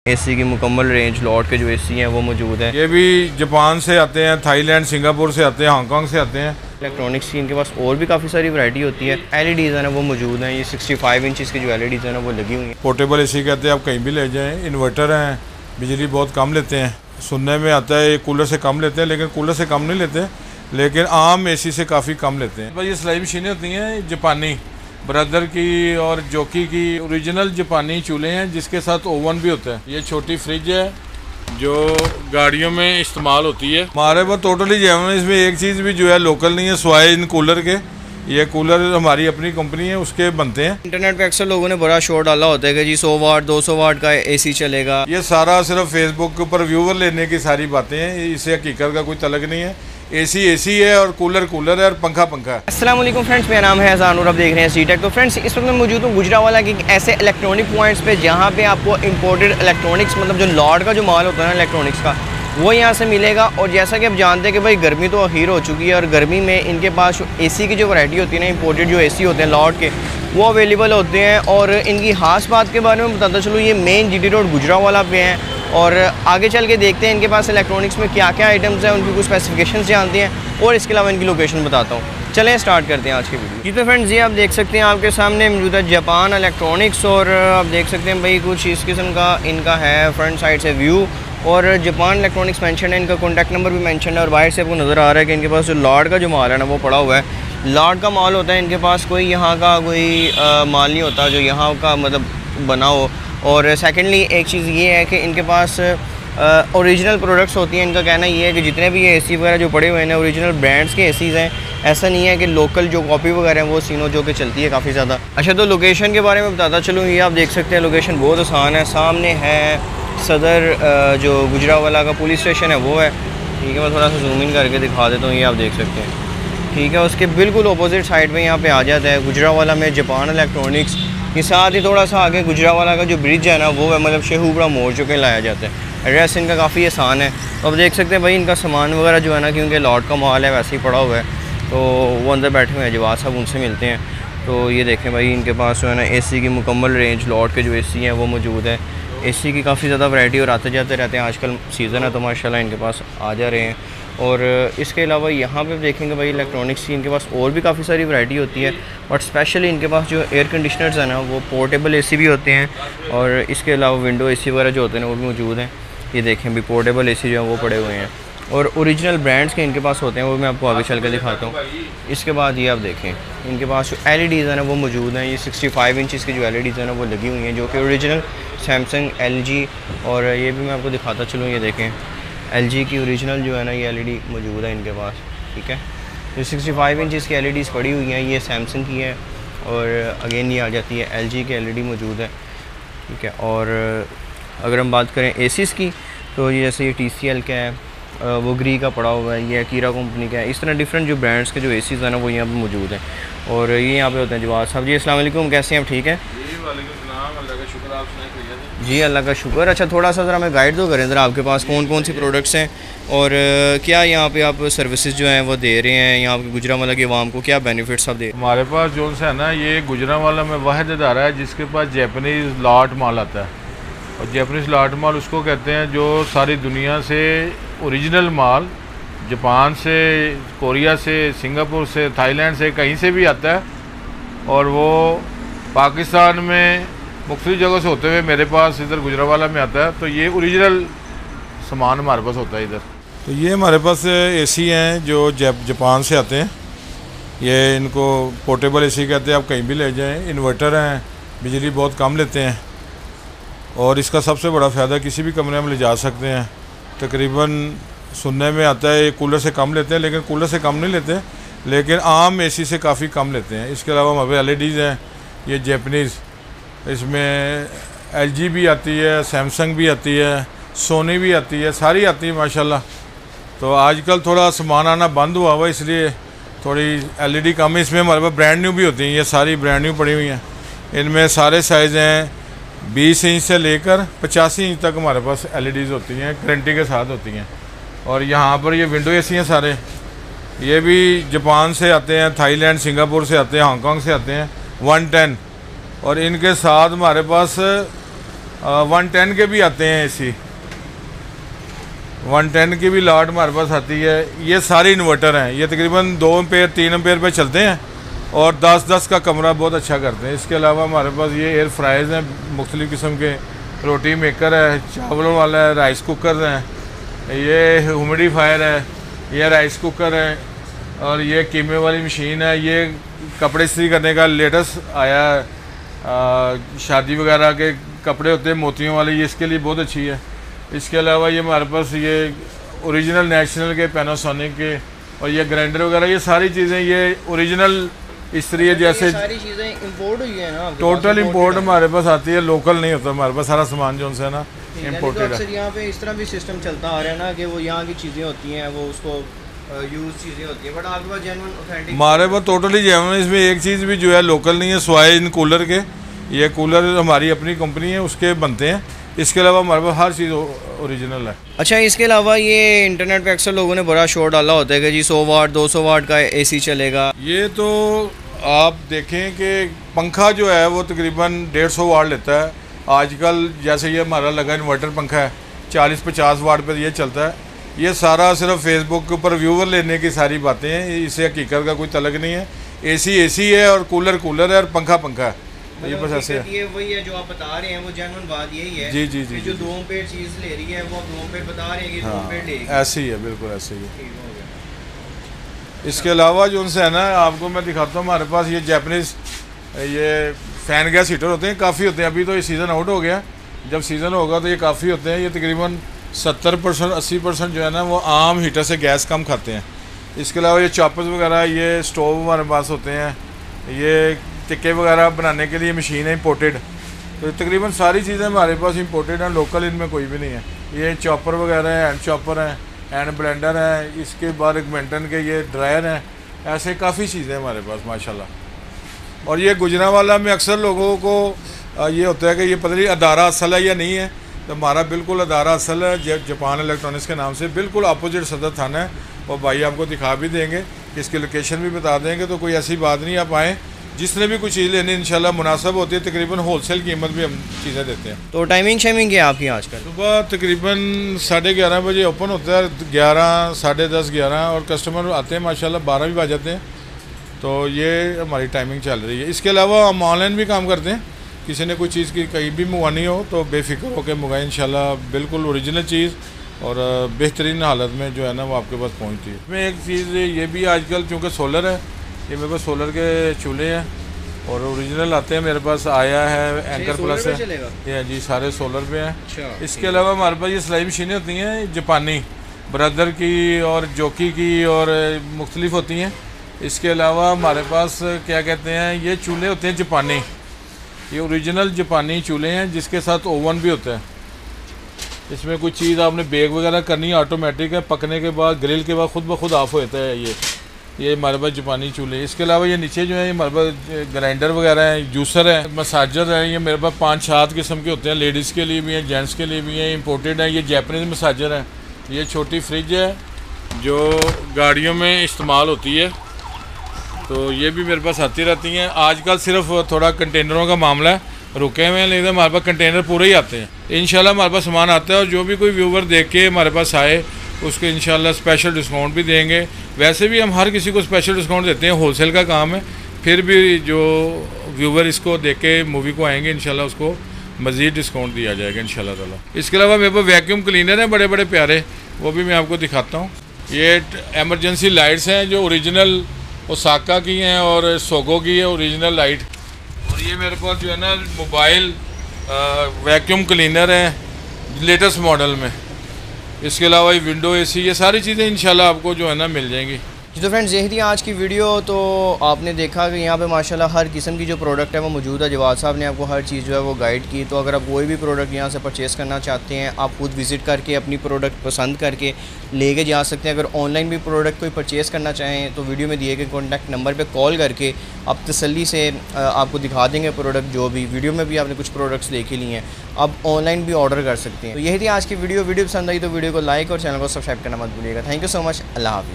AC की मुकम्मल range lot के जो एसी हैं वो मौजूद है। ये भी जापान से आते हैं, थाईलैंड, सिंगापुर से आते हैं, हांगकांग से आते हैं। इलेक्ट्रॉनिक्स की इनके पास और भी काफ़ी सारी वैरायटी होती है। एलईडीज़ है ना वो मौजूद हैं। ये 65 इंचज़ की जो एलईडीज़ है ना वो लगी हुई हैं। पोर्टेबल एसी कहते हैं, आप कहीं भी ले जाएं। इन्वर्टर हैं, बिजली बहुत कम लेते हैं। सुनने में आता है ये कूलर से कम लेते हैं, लेकिन कूलर से कम नहीं लेते, लेकिन आम एसी से काफ़ी कम लेते हैं। भाई ये सिलाई मशीनें होती हैं जापानी, ब्रदर की और जोकी की ओरिजिनल जापानी चूल्हे हैं, जिसके साथ ओवन भी होता है। ये छोटी फ्रिज है जो गाड़ियों में इस्तेमाल होती है। हमारे पास टोटली जेवन, इसमें एक चीज़ भी जो है लोकल नहीं है सिवाय इन कूलर के। ये कूलर हमारी अपनी कंपनी है, उसके बनते हैं। इंटरनेट पे अक्सर लोगों ने बड़ा शोर डाला होता है कि जी 100 वाट 200 वाट का एसी चलेगा। ये सारा सिर्फ फेसबुक के ऊपर व्यूवर लेने की सारी बातें हैं, इससे हकीकत का कोई तलक नहीं है। एसी एसी है और कूलर कूलर है और पंखा पंखा है। अस्सलाम वालेकुम फ्रेंड्स, मेरा नाम है अज़ान और आप देख रहे हैं सी-टेक। तो फ्रेंड्स इस वक्त मैं मौजूद हूँ गुजरावाला के ऐसे इलेक्ट्रॉनिक पॉइंट्स पे जहाँ पे आपको इंपोर्टेड इलेक्ट्रॉनिक्स मतलब जो लॉट का जो माल होता है ना इलेक्ट्रॉनिक्स का, वो यहाँ से मिलेगा। और जैसा कि आप जानते हैं कि भाई गर्मी तो अखीर हो चुकी है और गर्मी में इनके पास एसी की जो वैरायटी होती है ना, इंपोर्टेड जो एसी होते हैं लॉट के, वो अवेलेबल होते हैं। और इनकी खास बात के बारे में बताता चलूँ, ये मेन जीटी रोड गुजरावाला पे हैं। और आगे चल के देखते हैं इनके पास इलेक्ट्रॉनिक्स में क्या क्या आइटम्स हैं, उनकी कुछ स्पेसिफिकेशंस जानते हैं और इसके अलावा इनकी लोकेशन बताता हूँ। चलें स्टार्ट करते हैं आज की वीडियो। जी तो फ्रेंड्स, ये आप देख सकते हैं आपके सामने मौजूद है जापान इलेक्ट्रॉनिक्स। और आप देख सकते हैं भाई कुछ इस किस्म का इनका है फ्रंट साइड से व्यू। और जापान इलेक्ट्रॉनिक्स मेंशन है, इनका कॉन्टैक्ट नंबर भी मेंशन है। और बाहर से आपको नज़र आ रहा है कि इनके पास जो लॉट का जो माल है ना वो पड़ा हुआ है। लॉट का माल होता है इनके पास, कोई यहाँ का कोई माल नहीं होता जो यहाँ का मतलब बना हो। और सेकेंडली एक चीज़ ये है कि इनके पास ओरिजिनल प्रोडक्ट्स होती हैं। इनका कहना ये है कि जितने भी ये एसी वगैरह जो पड़े हुए हैं ओरिजिनल ब्रांड्स के एसीज़ हैं, ऐसा नहीं है कि लोकल जो कॉपी वगैरह हैं वो सीनो जो कि चलती है काफ़ी ज़्यादा। अच्छा, तो लोकेशन के बारे में बताता चलूँ, ये आप देख सकते हैं लोकेशन बहुत आसान है। सामने है सदर जो गुजरावाला का पुलिस स्टेशन है वो है, ठीक है। मैं थोड़ा सा जूम इन करके दिखा देता हूँ, ये आप देख सकते हैं, ठीक है। उसके बिल्कुल अपोजिट साइड में यहाँ पे आ जाता है गुजरावाला में जापान इलेक्ट्रॉनिक्स। के साथ ही थोड़ा सा आगे गुजरावाला का जो ब्रिज है ना वो है मतलब शेहूबड़ा मोड़ जो के लाया जाता है। एड्रेस इनका काफ़ी आसान है। तो अब देख सकते हैं भाई इनका सामान वगैरह जो है ना, क्योंकि लॉट का माल है वैसे ही पड़ा हुआ है, तो वो अंदर बैठे हुए हैं जवाद साहब, उनसे मिलते हैं। तो ये देखें भाई इनके पास जो है ना एसी की मुकम्मल रेंज लॉट के जो एसी हैं वो मौजूद है। एसी की काफ़ी ज़्यादा वैरायटी और आते जाते रहते हैं, आजकल सीज़न है तो माशाल्लाह इनके पास आ जा रहे हैं। और इसके अलावा यहाँ पे देखेंगे भाई इलेक्ट्रॉनिक्स की इनके पास और भी काफ़ी सारी वैरायटी होती है। बट स्पेशली इनके पास जो एयर कंडीशनर्स हैं ना वो पोर्टेबल एसी भी होते हैं। और इसके अलावा विंडो एसी वगैरह जो होते हैं वो भी मौजूद हैं। ये देखें भी पोर्टेबल एसी जो है वो पड़े हुए हैं और ओरिजिनल ब्रांड्स के इनके पास होते हैं, वो मैं आपको आगे चल के दिखाता हूँ। इसके बाद ये आप देखें इनके पास जो एलईडीज़ हैं ना वो मौजूद हैं। ये 65 इंचज़ की जो एलईडीज़ हैं ना वो लगी हुई हैं, जो कि ओरिजिनल सैमसंग, एलजी। और ये भी मैं आपको दिखाता चलूँ, ये देखें एलजी की ओरिजिनल जो है ना ये एलईडी मौजूद है इनके पास, ठीक है। जो 65 इंचज़ की एलईडीज़ पड़ी हुई हैं ये सैमसंग की है। और अगेन ये आ जाती है एलजी की एलईडी मौजूद है, ठीक है। और अगर हम बात करें एसीज़ की, तो ये जैसे ये TCL का है, वो ग्री का पड़ा हुआ है, ये अकीरा कंपनी का है। इस तरह डिफरेंट जो ब्रांड्स के जो एसीज़ हैं ना वो यहाँ पे मौजूद हैं। और ये यहाँ पे होते हैं जवाद साहब। जी अस्सलाम वालेकुम, कैसे हैं आप? ठीक है जी, अल्लाह का शुक्र। अच्छा, थोड़ा सा ज़रा हमें गाइड तो करें ज़रा, आपके पास कौन कौन सी प्रोडक्ट्स हैं और क्या यहाँ पे आप सर्विसेज जो हैं वो दे रहे हैं, यहाँ पे गुजरावाला की आवाम को क्या बेनिफिट्स आप दे? हमारे पास जो है ना, ये गुजरावाला में वाहिद इदारा है जिसके पास जैपनीज़ लॉट माल आता है। और जैपनीज़ लॉट माल उसको कहते हैं जो सारी दुनिया से ओरिजिनल माल, जापान से, कोरिया से, सिंगापुर से, थाईलैंड से, कहीं से भी आता है। और वो पाकिस्तान में मुख्तलिफ जगह से होते हुए मेरे पास इधर गुजरावाला में आता है। तो ये ओरिजिनल सामान हमारे पास होता है इधर। तो ये हमारे पास एसी हैं जो जापान से आते हैं। ये इनको पोर्टेबल एसी कहते हैं, आप कहीं भी ले जाएं। इन्वर्टर हैं, बिजली बहुत कम लेते हैं। और इसका सबसे बड़ा फ़ायदा, किसी भी कमरे में ले जा सकते हैं। तकरीबन सुनने में आता है ये कूलर से कम लेते हैं, लेकिन कूलर से कम नहीं लेते, लेकिन आम एसी से काफ़ी कम लेते हैं। इसके अलावा हमारे एलईडीज़ हैं, ये जैपनीज़, इसमें एलजी भी आती है, सैमसंग भी आती है, सोनी भी आती है, सारी आती है माशाल्लाह। तो आजकल थोड़ा सामान आना बंद हुआ हुआ, इसलिए थोड़ी एलईडी कम है। इसमें हमारे पास ब्रांड न्यू भी होती हैं, ये सारी ब्रांड न्यू पड़ी हुई हैं। इनमें सारे साइज़ हैं, 20 इंच से लेकर 85 इंच तक हमारे पास एलईडीज़ होती हैं, गारंटी के साथ होती हैं। और यहाँ पर ये विंडो एसी हैं सारे, ये भी जापान से आते हैं, थाईलैंड, सिंगापुर से आते हैं, हांगकांग से आते हैं, 110। और इनके साथ हमारे पास 110 के भी आते हैं AC, 110 की भी लॉट हमारे पास आती है। ये सारे इन्वर्टर हैं, ये तकरीबन 2 एम्पेयर 3 एम्पेयर पे चलते हैं और 10-10 का कमरा बहुत अच्छा करते हैं। इसके अलावा हमारे पास ये एयर फ्राइज़ हैं मुख्तलिफ़ किस्म के, रोटी मेकर है, चावलों वाला है, राइस कुकर हैं, ये ह्यूमिडिफायर है, ये राइस कुकर है और ये कीमे वाली मशीन है। ये कपड़े इस्त्री करने का लेटेस्ट आया है, शादी वगैरह के कपड़े होते हैं मोतियों वाले, ये इसके लिए बहुत अच्छी है। इसके अलावा ये हमारे पास ये ओरिजिनल नेशनल के पैनासोनिक के और ये ग्राइंडर वगैरह, ये सारी चीज़ें ये ओरिजिनल इस्त्री है। जैसे सारी चीज़ें इंपोर्ट हुई है ना, टोटल इंपोर्ट हमारे पास आती है, लोकल नहीं होता हमारे पास सारा सामान जो उनसे ना इम्पोर्टेड है। यहाँ पे इस तरह भी सिस्टम चलता आ रहा है ना कि वो यहाँ की चीज़ें होती हैं, वो उसको यूज चीज़ें होती हैं, बट आपके पास जेन्युइन ऑथेंटिक हमारे पास टोटली जेन्युइन, इसमें एक चीज़ भी जो है लोकल नहीं है, स्वाय इन कूलर के। ये कूलर हमारी अपनी कंपनी है, उसके बनते हैं। इसके अलावा हमारे पास हर चीज़ ओरिजिनल है। अच्छा, इसके अलावा ये इंटरनेट पे अक्सर लोगों ने बड़ा शोर डाला होता है कि जी 100 वाट 200 वाट का AC चलेगा। ये तो आप देखें कि पंखा जो है वो तकरीबन 150 वाट लेता है आजकल। जैसे ये हमारा लगा इन्वर्टर पंखा है, 40-50 वाट पर ये चलता है। ये सारा सिर्फ फेसबुक के ऊपर व्यूवर लेने की सारी बातें हैं, इससे हकीकत का कोई तलक नहीं है। AC है और कूलर है और पंखा है, ये बस ऐसे है। ये वही है जो आप बता रहे हैं, वो जेन्युइन बात यही है। जी जो 2 एम्पेयर चीज़ ले रही है वो 2 एम्पेयर बता रहे हैं कि 2 एम्पेयर लेगी, ऐसे ही है, बिल्कुल ऐसे ही है। इसके अलावा जो उनसे है ना, आपको मैं दिखाता हूँ, हमारे पास ये जैपनीज़ ये फ़ैन गैस हीटर होते हैं, काफ़ी होते हैं। अभी तो ये सीज़न आउट हो गया, जब सीज़न होगा तो ये काफ़ी होते हैं। ये तकरीबन 70% 80% जो है ना वो आम हीटर से गैस कम खाते हैं। इसके अलावा ये चॉपर्स वगैरह, ये स्टोव हमारे पास होते हैं, ये टिक्के वगैरह बनाने के लिए मशीन है इम्पोर्टेड। तो तकरीबन सारी चीज़ें हमारे पास इम्पोर्टेड हैं, लोकल इनमें कोई भी नहीं है। ये चॉपर वगैरह है, हैंड चॉपर हैं, हैंड ब्लेंडर है, इसके बाद एक मेंटन के ये ड्रायर हैं, ऐसे काफ़ी चीज़ें हमारे पास माशाल्लाह। और ये गुजरांवाला में अक्सर लोगों को ये होता है कि ये पता नहीं अदारा असल है या नहीं है, तो हमारा बिल्कुल अदारा असल है, जापान इलेक्ट्रॉनिक्स के नाम से बिल्कुल अपोजिट सदर थाना है। और भाई आपको दिखा भी देंगे, इसकी लोकेशन भी बता देंगे, तो कोई ऐसी बात नहीं। आप आएँ, जिसने भी कुछ चीज़ लेनी इंशाल्लाह मुनासिब होती है, तकरीबन होलसेल कीमत भी हम चीज़ें देते हैं। तो टाइमिंग शेमिंग क्या है आपकी आजकल? सुबह तकरीबन 11:30 बजे ओपन होता है, 11 साढ़े 10 11 और कस्टमर आते हैं माशाल्लाह 12 भी बज जाते हैं। तो ये हमारी टाइमिंग चल रही है। इसके अलावा हम ऑनलाइन भी काम करते हैं, किसी ने कोई चीज़ की कहीं भी मंगवानी हो तो बेफिक्र होकर मंगाएं, इंशाल्लाह बिल्कुल ओरिजिनल चीज़ और बेहतरीन हालत में जो है ना वो आपके पास पहुँचती है। इसमें एक चीज़ ये भी आजकल चूँकि सोलर है, ये मेरे पास सोलर के चूल्हे हैं और ओरिजिनल आते हैं, मेरे पास आया है एंकर प्लस है, ये जी सारे सोलर पे हैं। इसके अलावा हमारे पास ये सिलाई मशीनें होती हैं जापानी, ब्रदर की और जोकी की और मुख्तलिफ होती हैं। इसके अलावा हमारे पास क्या कहते हैं, ये चूल्हे होते हैं जापानी, ये ओरिजिनल जापानी चूल्हे हैं जिसके साथ ओवन भी होता है। इसमें कोई चीज़ आपने बेक वगैरह करनी है, ऑटोमेटिक है, पकने के बाद ग्रिल के बाद खुद ब खुद ऑफ होता है। ये हमारे पास जापानी चूल्हे। इसके अलावा ये नीचे जो है ये हमारे पास ग्राइंडर वगैरह है, जूसर है, मसाजर है। ये मेरे पास 5-7 किस्म के होते हैं, लेडीज़ के लिए भी हैं, जेंट्स के लिए भी हैं, इंपोर्टेड है। ये जैपनीज़ मसाजर है। ये छोटी फ्रिज है जो गाड़ियों में इस्तेमाल होती है, तो ये भी मेरे पास आती रहती हैं। आजकल सिर्फ थोड़ा कंटेनरों का मामला है, रुके हुए हैं, लेकिन हमारे पास कंटेनर पूरे ही आते हैं। इंशाल्लाह हमारे पास सामान आता है और जो भी कोई व्यूवर देख के हमारे पास आए उसको इंशाल्लाह स्पेशल डिस्काउंट भी देंगे। वैसे भी हम हर किसी को स्पेशल डिस्काउंट देते हैं, होलसेल का काम है। फिर भी जो व्यूवर इसको देख के मूवी को आएंगे इंशाल्लाह उसको मज़ीद डिस्काउंट दिया जाएगा इंशाल्लाह ताला। इसके अलावा मेरे पास वैक्यूम क्लीनर हैं बड़े बड़े प्यारे, वो भी मैं आपको दिखाता हूँ। ये एमरजेंसी लाइट्स हैं जो ओरिजिनल ओसाका की हैं और सोगो की है ओरिजिनल लाइट। और ये मेरे पास जो है ना मोबाइल वैक्यूम क्लीनर है लेटेस्ट मॉडल में। इसके अलावा ये विंडो AC, ये सारी चीज़ें इंशाल्लाह आपको जो है ना मिल जाएंगी। जी तो फ्रेंड्स यही थी आज की वीडियो। तो आपने देखा कि यहाँ पे माशाल्लाह हर किस्म की जो प्रोडक्ट है वो मौजूद है। जवाद साहब ने आपको हर चीज़ जो है वो गाइड की। तो अगर आप कोई भी प्रोडक्ट यहाँ से परचेज़ करना चाहते हैं, आप खुद विज़िट करके अपनी प्रोडक्ट पसंद करके लेके जा सकते हैं। अगर ऑनलाइन भी प्रोडक्ट कोई परचेज़ करना चाहें तो वीडियो में दिए गए कॉन्टैक्ट नंबर पर कॉल करके आप तसल्ली से आपको दिखा देंगे प्रोडक्ट। जो भी वीडियो में भी आपने कुछ प्रोडक्ट्स देखे लिए हैं, आप ऑनलाइन भी ऑर्डर कर सकते हैं। तो यही थी आज की वीडियो पसंद आई तो वीडियो को लाइक और चैनल को सब्सक्राइब करना मत भूलिएगा। Thank you so much. अल्लाह हाफ़िज़।